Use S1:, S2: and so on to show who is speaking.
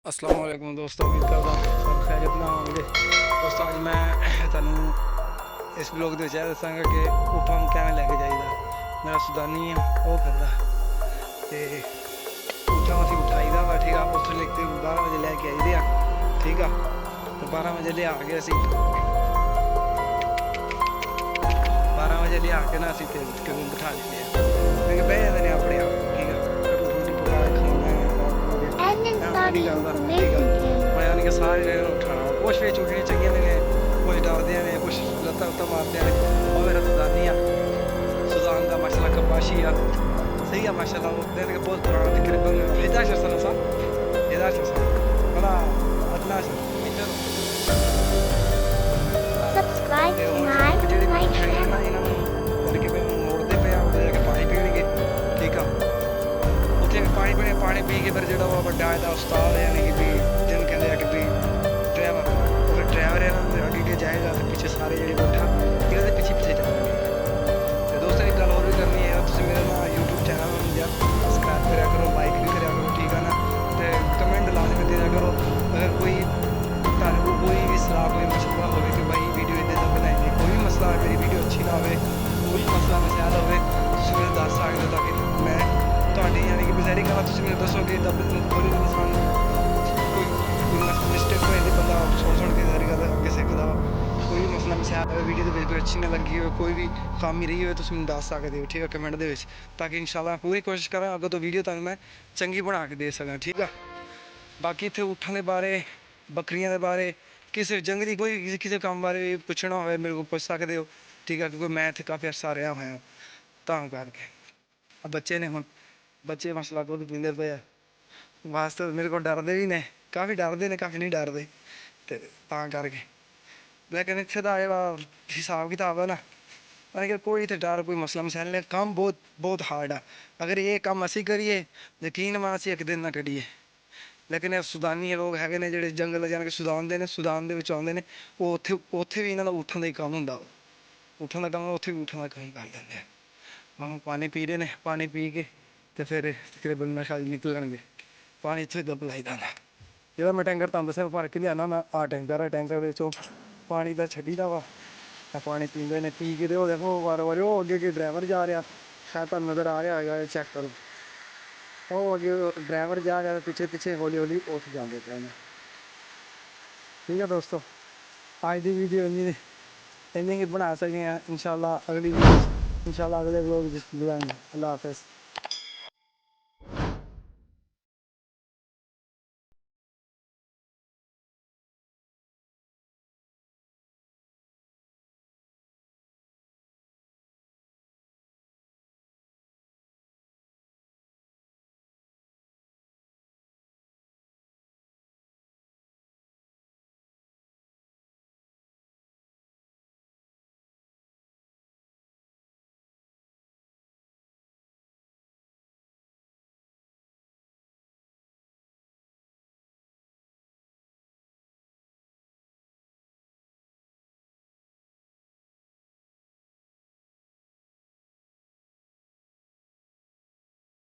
S1: अस्सलाम वालेकुम दोस्तों, उम्मीद करदा सब खैरियत नाल होवोगे। दोस्तों अज मैं तुहानू इस ब्लॉग दे विच एह दस्सांगा कि ऊँटां नूं किवें लैके जाईदा। मेरा सुदानी आ ओह फिरदा ते ऊँटां असीं उठाईदा वा, ठीक आ। उत्थे लेके 12 बजे लैके आईदे आ, ठीक आ। ते 12 बजे लिया के असीं 12 बजे लिया के ना असीं फिर बिठा लैंदे आ, क्योंकि बह जांदे ने अपने आप, ठीक आ। फिर रोटी पका के खवाउंदे ने ठीक आ। मैं यानी कि सारे ने उठाना, कुछ बिच उठने चाहिए ने, कुछ डरदे ने, कुछ लत्तां लुत्तां मारदे ने। और मेरा सुदानी आ, सुदान दा माशाअल्लाह कपाशी आ, सही आ माशाअल्लाह। वो दिन के बहुत पुराना तकरीबन 11 साल सा 11 साल बड़ा 12 मीटर
S2: Subscribe
S1: ते
S2: to
S1: हुण
S2: my
S1: जेह्ड़े
S2: my
S1: हैगे ना
S2: channel.
S1: इन्हां नूं यानी कि मोड़दे पे आ, उत्थे जाके पानी पीणगे, ठीक आ। उत्थे पानी पी के फिर जेह्ड़ा ओह् बड्डा एह्दा उस्ताद है, यानी कि भी जिन्नू कहंदे आ कि भी ड्राइवर, वो फिर ड्राइवर है ना अग्गे अग्गे जाएगा ते पिच्छे सारे जेह्ड़े ऊँट आ इन्हां दे पिच्छे पिच्छे जाणगे। ते दोस्तों एक गल्ल होर भी करनी है, तुसीं मेरा ना यूट्यूब चैनल नूं सब्सक्राइब करेआ करो, लाइक भी करेआ करो, ठीक है ना। ते कमेंट लाजमी देआ करो अगर कोई तुहानू कोई भी सलाह कोई मशवरा होवे कि भाई वीडियो इदां दा बनाइए, कोई भी मसला मेरी वीडियो अच्छी ना होवे, कोई भी मसला मसैल होवे, तुसीं मैनूं दस सकदे हो, ताकि मैं तुहाडी यानी कि बज़ाहिरी गल्ल तुसीं मैनूं दस्सो कि कोई इंसान कोई मिस्टेक हो जांदी, बंदा सुन के सारी गल्ल अग्गे सिखदा वा। कोई भी मसला मसैल होवे वीडियो दे विच कोई अच्छी ना लग्गी होवे, कोई भी खामी रही होवे, तुसीं मैनूं दस सकदे हो, ठीक है, कमेंट दे विच, ताकि इंशाअल्लाह पूरी कोशिश करां अग्गों तो वीडियो तुहानूं मैं चंगी बना के दे सकां, ठीक आ। बाकी इत्थे ऊँटां दे बारे, बकरियां दे बारे, किसे जंगली कोई किसे कम्म बारे पुच्छना होवे मेरे कोल पुछ सकदे हो, ठीक है, क्योंकि मैं इत्थे काफी अरसा रेहा होया तां करके। बच्चे ने हुण बच्चे माशाअल्लाह दुद्ध पींदे पे आ, वास्ते मेरे कोल डरदे भी ने, काफी डरदे ने, काफी नहीं डरदे, ते तां करके। लेकिन इत्थे दा जेह्ड़ा हिसाब किताब है ना, यानी कि कोई इत्थे डर कोई मसला मसैल नहीं, कम्म बहुत बहुत हार्ड आ। अगर ये कम्म असीं करिए यकीन मन्नो असीं इक दिन ना कड्ढिए। लेकिन सुदानी लोग हैगे ने जेह्ड़े जंगल जानि कि सुदान दे ने, सुदान दे विच आउंदे ने, ओह् उत्थे भी इन्हां दा ऊँठन दा ही कम्म हुंदा। ऊँठन दा कम्म उत्थे भी ऊँठन दा कम्म कर लैंदे आ। हुण पानी पी रहे ने, पानी पी के ते फिर तकरीबन मेरे ख्याल निकलणगे। पानी इत्थों ही दुद्ध लाईदा होंदा। जेह्ड़ा मैं टैंकर तुहानूं दस्सेआ भर के लिआना होन्ना, आह टैंकर ऐ, टैंकर दे विचों पानी दा छड्डी दा वा। पानी पींदे ने, पी के ते ओह् देखो वारो वारी ओह् अग्गे ड्राइवर जा रेहा, शायद तुहानूं नज़र आ रेहा होएगा, चैक करो। ओह् अग्गे ड्राइवर जा रेहा ते पिच्छे पिच्छे हौली हौली उठ जांदे पे ने, ठीक है दोस्तों। अज दी वीडियो इन्नी गै बना सके आं, इंशाअल्लाह अगली वीडियो इंशाअल्लाह अगले व्लॉग च मिलांगे। अल्लाह हाफिज़।